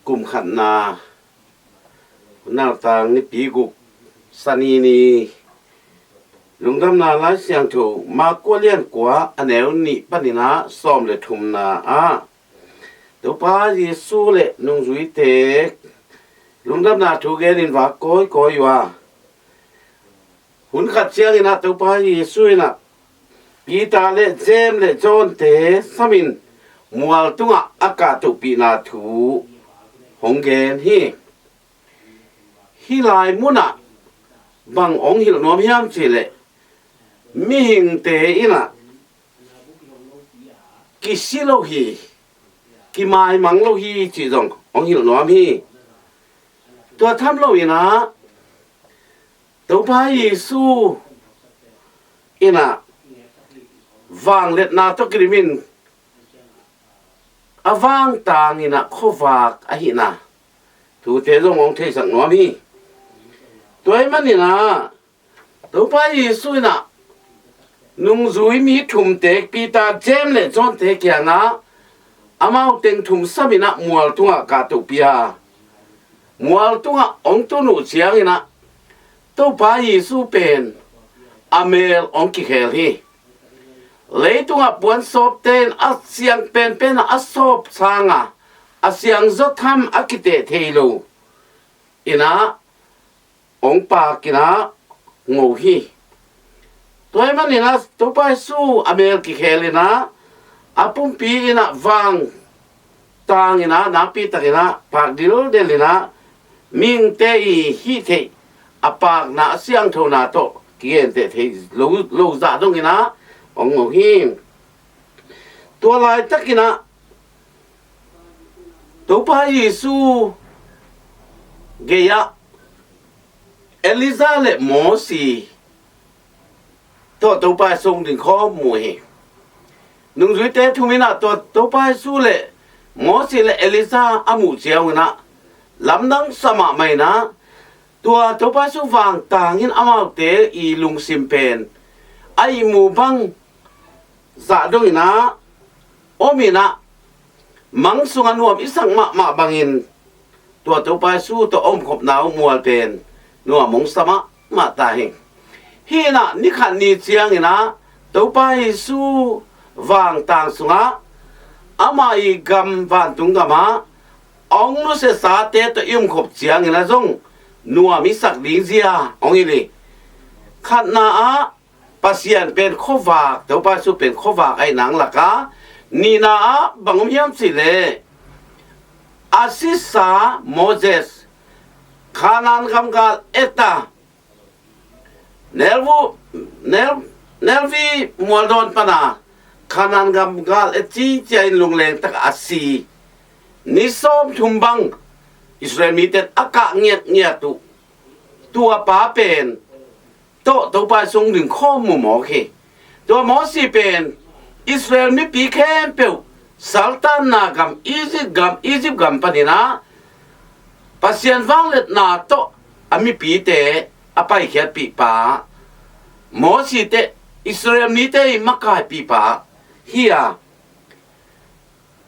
กลุ่มขันนาหน้าต่างนี่ปีกุกสนีนีลุงดำนาลายเสียงถูกมากว่าเลี้ยนกว่าอันแนวนี้ปนินาซ้อมเลยทุมนาตัวป้าเยซูเลยนุ่งจุยเตกลุงดำนาถูกเกลินว่าก้อยว่าหุ่นขัดเชียงนะตัวป้าเยซูนะปีตาเล่เจมเล่โจนเตสมินมัวตุงอากาศตุปีนาถูหงเกนฮิลายมุนะบางองหิลนอมยามสิเลมิหิงเตอินะกิสิโลฮีกิมายมังโลฮีจีจงองหิลนอมฮีตัวทำโลอีนะตัวพระเยซูอินะวางเล็ดนาตกริมินวางตางินะขวากหินะถูเตจงองเทสังนอมฮีตัวมันนี่นะตัวพระเยซูนะนุ่งจุยมีถุมเตกปีตาเจมเลจอนเตกอย่างนะอามาเต็งถุมสมินะมัวตัวกาตุปียมัวตัวองตุนุเสียงนะตัวพระเยซูเป็นอเมลองกิเคลีเลยตัวปวนศพเต็นอัศเสียงเป็นอัศศพสางอัศเสียงจดทำอักิเตเทโลอินะองปากินะงูฮีตัวมันนี่นะตัวไปสู้อเมริกาเคลีนะอาปุ่มปีนะวังตางนะนับปีตะกินะปากดิลเดลินะมิงเตอีฮีเทอปากนะเสียงโทนาโตเกียนเตเทลูซาตรงกินะองงูฮีตัวลายตะกินะตัวไปยิสูเกียเอลิซาเลโมซีตัวไปส่งถึงข้อมูลนุ่งจุยเตทุมินะตัวไปสู้เลโมซีเลเอลิซาอามูเจียวนะลำดังสมัครไม่นะตัวไปสู้ฟังต่างยินอามาเตอีลุงซิมเป็นไอหมู่บังสะดงนะโอมีนะมังสุงนวมอิสังมาบังอินตัวไปสู้ตัวอมขบหนาวมัวเป็นนัวมงสมะมาตาหิงฮีนะนิขันนีเจียงนะตัวไปสู้วางต่างสุงะอามาอีกำวันตุงกะมาองนุเสสาเตตัวยุ่มขบเจียงนะจงนัวมิสักลิงเจียองอีลีขันนาปัสยันเป็นข้อฝากตัวไปสู้เป็นข้อฝากไอ้หนังละกะนี่นะบังมิยมสิเลอาซิสาโมเสสขานันคำกาเอตาเนลวีมัวดอนปนาขานันคำกาเอจีเจนลุงเลงตักอาซีนิสอมทุมบังอิสราเอลมีแต่อากาศเงียตุตัวป้าเป็นตัวไปส่งถึงข้อมูลหมอเคตัวหมอสีเป็นอิสราเอลมีปีแคมเปิลซัลตันนากำอียิปต์กำปนินะปัสยันวังเล็ดนาโตอามีปีเตอไปเขียนปีป่าหมอสีเตอิสราเอลมีเตมักกายปีป่าเฮีย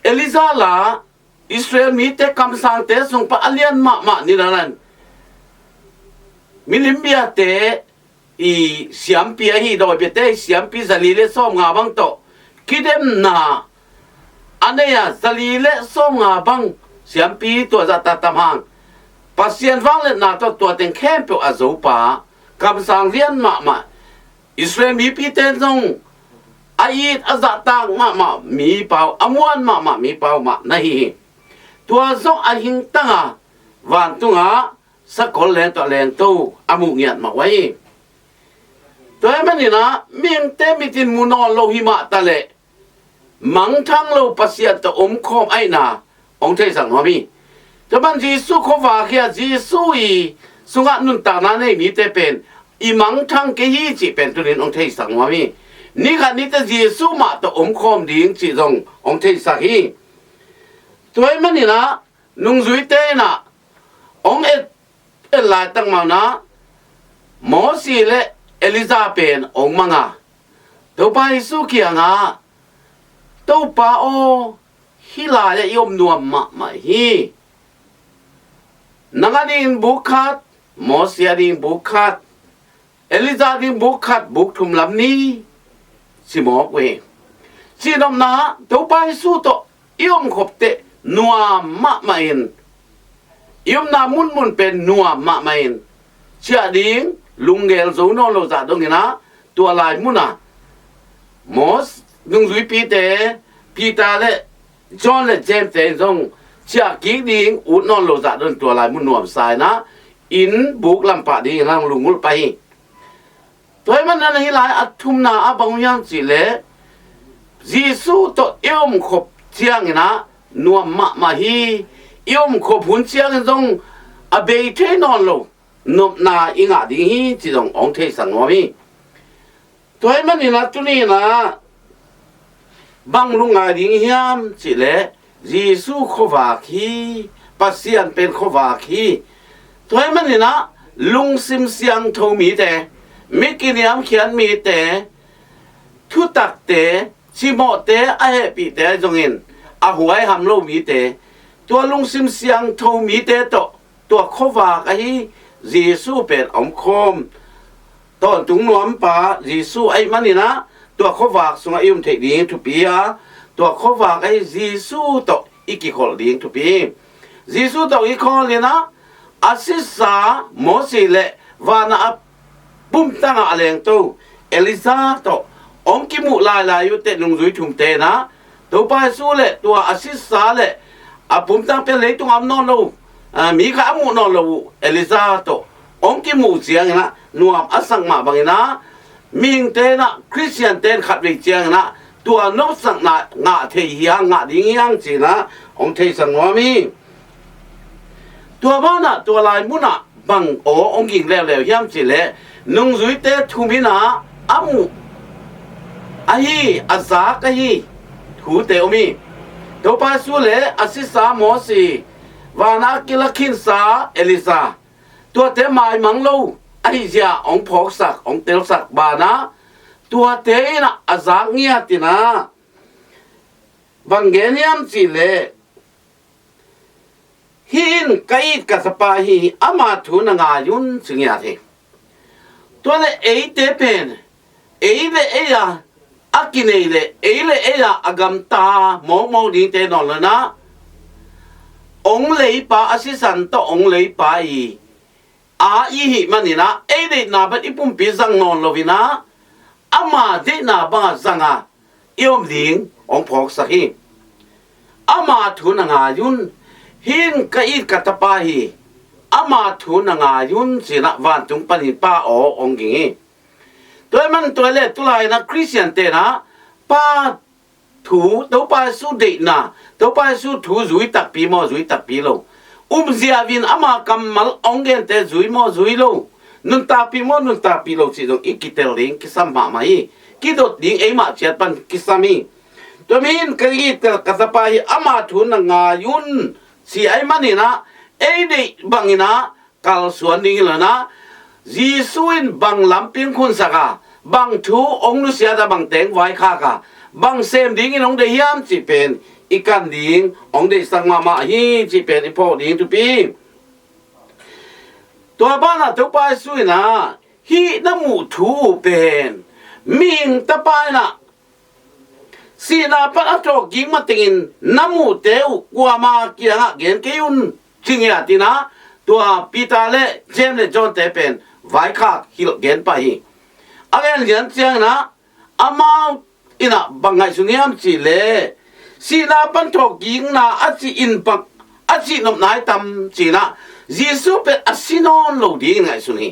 เอลิซาลาอิสราเอลมีเตคำสั่งเตส่งไปอเลียนมานี่นั่นมิลิมเบียเตอีเสียมปีฮีโดยเบเตเสียมปีซาลีเลส้มงาบังโตคิดเอ็มนาอันเนี้ยซาลีเลส้มงาบังเสียมปีตัวจัตตามางปัสยันวังเล็ดนาตัวเต็งแคมเปิลอาซูปาคำสั่งเรียนมาอิสราเอลมีปีเตนงอายิดอาจัตตังมามีเปล่าอมวนมามีเปล่ามาनहींตัวซงอาหิงตังวันตุงสักคนแรงต่อแรงตู้อามุเงียดมาไว้ตัวมันนี่นะเมียงเตมิตินมุนอโลหิมะตะเลมังทั้งโลปัสยันตอมคอมไอนาองเทสังหอมีแต่มันจีสุขวาเขียจีสุยสุงะนุนตานาเนมีเตเป็นอีมังทั้งเกยีจีเป็นตัวนี้องเทสังหอมีนี่ค่ะนี่แต่จีสุมาตอมคอมดิ้งจีจงองเทสักฮีตัวมันนี่นะนุ่งจุยเตนะองเอลายตั้งมานะหมอสีเลเอลิซาเป็นองมังตัวไปสุขียงตัวป้าโอฮิลาจะยมนวมมาฮี นังดินบุคัดโมเสียดินบุคัดเอลิซาดินบุคัดบุกทุมลำนี้สิหมอกเวสินอมนาตัวไปสู้ต่อยอมขบเตนัวมะมาเอ็นยอมนามุนเป็นนัวมะมาเอ็นเชื่อดิ้งลุงเกลสูนอนโลซาตรงนี้นะตัวลายมุนนะมอสลุงลุยปีเตปีตาเล่จอห์นเล่เจมส์เตนซงเชื่อกิ๊กดิ้งอุดนอนโลซาตรงตัวลายมุนนัวสายนะอินบุกลำปะดิ้งลังลุงมุลไปตัวมันนั่นให้หลายอัตุมนาอับงยังสิเล่ยิสูตัวยอมขบเชียงนะนัวมะมาฮียอมขบหุ่นเชียงซงอเบยเทนอนโลนบนาอิงาดิฮีจิตงองเทสังวามีตัวมันนี่นะตุนี่นะบังลุงอาดิงยามสิเลยิสูขวาคีปัสเซียนเป็นขวาคีตัวมันนี่นะลุงซิมเสียงโทมีแต่มิกินยามเขียนมีแต่ทุตักแต่ชิโมเตไอปีเตจงเงินอาหัวหำโลมีเตตัวลุงซิมเสียงโทมีเตตัวขวาคีเยซูเป็นอมคมตอนจุงนวมป่าเยซูไอ้มันนี่นะตัวขวากสงอายุมเทดีทุปีอะตัวขวากไอ้เยซูต่ออีกคนดีทุปีเยซูต่ออีกคนเลยนะอาศิษาโมสิเลวานาปุ่มตั้งอะไรตัวเอลิซาต่อองคิมุลายอยู่เตลุงจุยทุมเตนะตัวไปสู้เลตัวอาศิษาเลปุ่มตั้งเป็นเลยตัวอันนอนโลมีข้ามุนอลวูเอลิซาโตองกิมูเสียงนะนัวอสังมาบังนะมิงเตนะคริสเตียนเตนขัดวิเจียงนะตัวนกสังนะงะเทียงงะดิ้งยังจีนะองเทสังวามีตัวบ้านะตัวลายมุนะบังโอองกิงแล้วยามจีเลนุงจุยเตทุมินะอามูอาฮีอาซากาฮีถูเตอมีตัวไปสู้เลอาศิสาโมสีวานากิลคินซาเอลิซาตัวเตมายมังโลไอเจียองพอกสักองเตลสักบานะตัวเตนะอาซากเงียตินะบังเกเนียมสิเลหินไกกัสปาฮีอามาทุนงายุนสิงยาเทตัวเลเอเตเป็นเอเลเอยาอากินเอเลเอยาอากำตามองดีเตนอนเลยนะองเลยป้าอาศิสันโตองเลยป้าอีอาอีหิมันนี่นะเอเดนาบัดอีปุ่มปีสังนอนโลวินะอามาเดนาบังสังอา ยอมลิงองพอกสักฮีอามาทุนงายุนหินกอีกัตปาฮีอามาทุนงายุนสินะวันจุงปนิป้าองกิงตัวมันตัวเล็กตัวลายนะคริสเตียนเตนะป้าถูตัวป้าสู้เด็กนะตัวป้าสู้ถูจุยตักปีมอจุยตักปีโลเสียวินอามากำมัลองเกนเตจุยมอจุยโลนุนตาปีมอนุนตาปีโลสิตรงอีกิเตลลิงกิสัมมาไม่กิโดดลิงเอมาเชียปันกิสามีตัวมินกรีเตลกัสปาฮีอามาทุนงายุนsi ai mani na ei dei bangina kal suan ding la na jisuin bang lamping khun saka bang thu ong nu sia da bang teng vai kha ka bang sem ding in ong de hiam chi pen ikan ding ong de sang ma ma hi chi pen ipo ding tu pi to ba na to pa sui na hi na mu thu pen ming ta pa na si na pa ato ging matingin namu teu guama kianga gen keun chingya tina tua pitale jem le jon te pen vai kha hil gen pa hi again gen chiang na amau ina bangai suniam chi le si na pan tho ging na achi in pak achi nom nai tam chi na jisu pe asinon lo ding ngai suni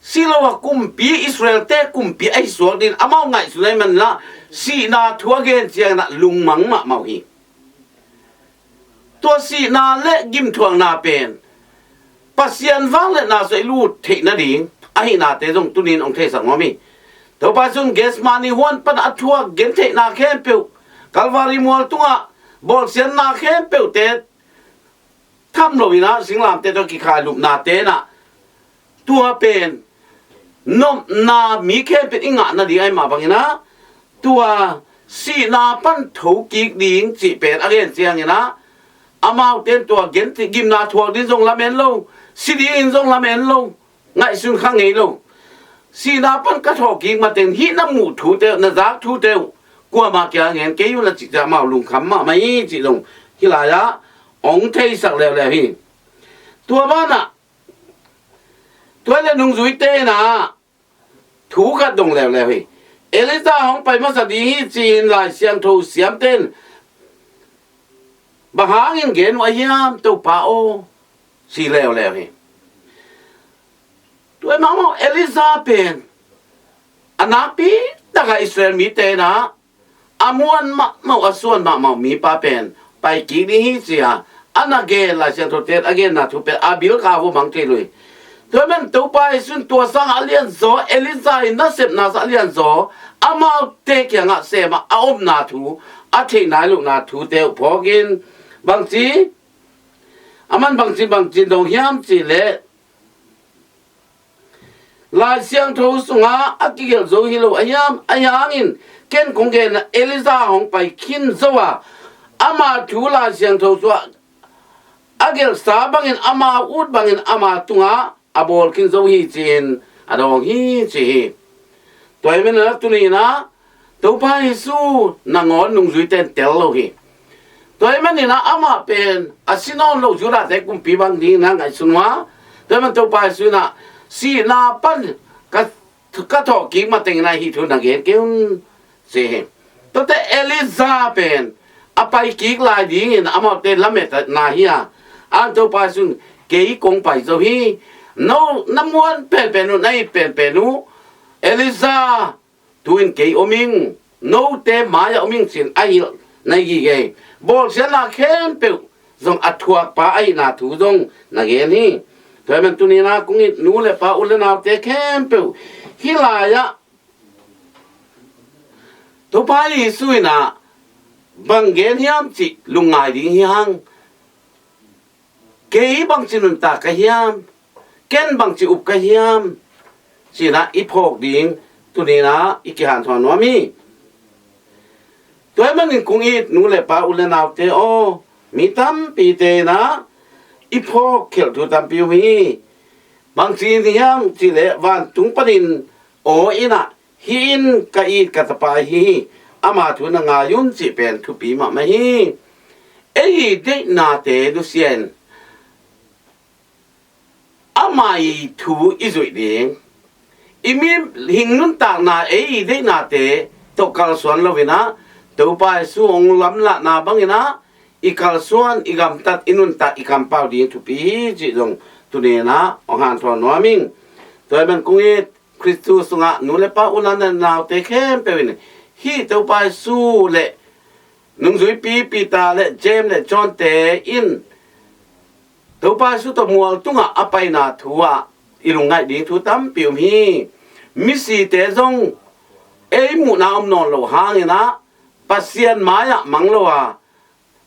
silo wa kumpi Israel te kumpi ai so din amau ngai sunai man la si na thua gen chiang na lungmang ma mau hi to si na le gim thuang na pen pasian wang le na soi lu the na ding ai na te jong tunin ong the sang mi to pa sun ges mani hon pan athua gen the na khem pe kalvari mol tunga bol sian na khem pe te tham lo ina singlam te to ki kha lup na te na tua pen nom na mi khem pe inga na di ai ma banginaตัวสีนาปั้นถูกกีกดิ่งจีเป็นอะไรเสียงนะ amau ten tua gen ti gim na thua din zong lamen lo sidi in zong lamen lo ngai sun khang ngei lo si na pan ka tho ki ma ten hi na mu thu te na za thu te kwa ma kya ngen ke yu la chi ja ma lung kham ma mai chi long hi la ya ong thei sak le le hi tua ba na tua le nung zui te na thu ka dong le le hi Eliza hong pai ma sa di hi chin lai siang tho siam ten bà hang in gen wa yam to pa o si leo leo hi tôi mong Eliza pen anapi daga Israel mi te na amuan ma asuan ma mi pa pen pai ki ni hi sia anage la siang tho te again na thu pe abil ka wo mang te lui tôi men to pa sun tua sang alian zo Eliza na sep na sa alian zo amau te kya nga se ma aom na thu a the nai lu na thu te phogin bằng chí aman bằng chí đồng hiam chỉ lệ là xiang thâu sunga akigel zo hilo ayam in ken kong gen Eliza hong pai kin zoa ama thu la xiang thâu zo agel sa bangin ama ut bangin ama tunga abol kin zo hi chin adong hi chi toy men na tuni na to pa Yesu na ngon nung zui ten tel lo hi tôi mà nè ama pen asinon lo jura te kum pi bang ding na ngai sunwa tôi mà tôi pa su na si na pan ka tho ki ma teng na hi thu na gen keun se to te Eliza pen apai ki lai ding in ama te lamet na hi an tôi pa su ke kong pai zo hi no namuan pen nu nai pen nu Eliza tuin ke oming no te ma ya oming sin ai nai gi ge bol sen la khem pe zong athua pa ai na thu zong na ge ni toy men tu ni na kung ni nu le pa ul na te khem pe hi la ya to pa li sui na bang gen hiam chi lungai ding hiang ke bang chin ta ka hiam ken bang chi up ka hiam si na i phok ding tu ni na i ki han thon wa mi tôi mình cũng ít nụ lệ pa ulen nào thế ô mi tam pi te na ipo khel thu tam pi mi bang chi ni ham chi le van tung panin o ina hin ka it ka ta pa hi ama thu na nga yun chi pen thu pi ma hi ei de na te du sien ama i thu i zui ding imi hing nun ta na ei de na te to kal suan lo vina tàu pa su ong lam la na bangina ikal suan igam tat inun ta ikam pau di tu pi ji dong tu ne na ong han thon no ming toy ban kung e Christu sunga nu le pa unan na te khem pe win hi tàu pa su le nung zui pi ta le James le John te in tàu pa su to mual tunga apai na thuwa ilung ngai di thu tam pium hi mi si te zong ei mu na om non lo hang na pasian maya mangloa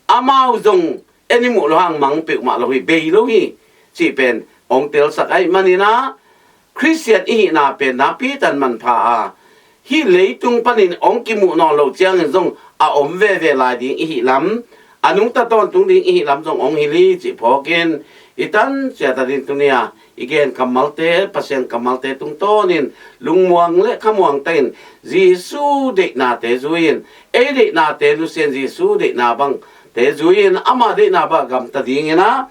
amau zong enimu lohang mang pe ma lohi be lohi chi pen ong tel sak ai manina Christian i na pen na pi tan man pha hi leitung panin ong ki mu no lo chiang zong a om ve lai ding i lam anung ta ton tung ding i lam zong ong hi li chi phoken itan sia ta din tunia igen kamalte pasien kamalte tung tonin lungmuang le khamuang ten Giêsu de na te zuin e de na te lu sen Giêsu de na bang te zuin ama de na ba gam ta ding na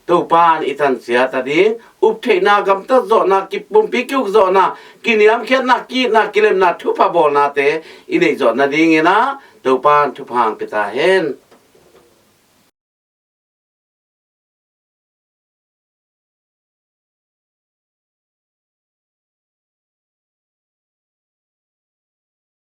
to pan itan sia ta ding up the na gam ta zo na ki pum pi kyuk zo na kiniam khet na ki na kilem na thu pa bol na te ine zo na ding na to pan thu phang pita hen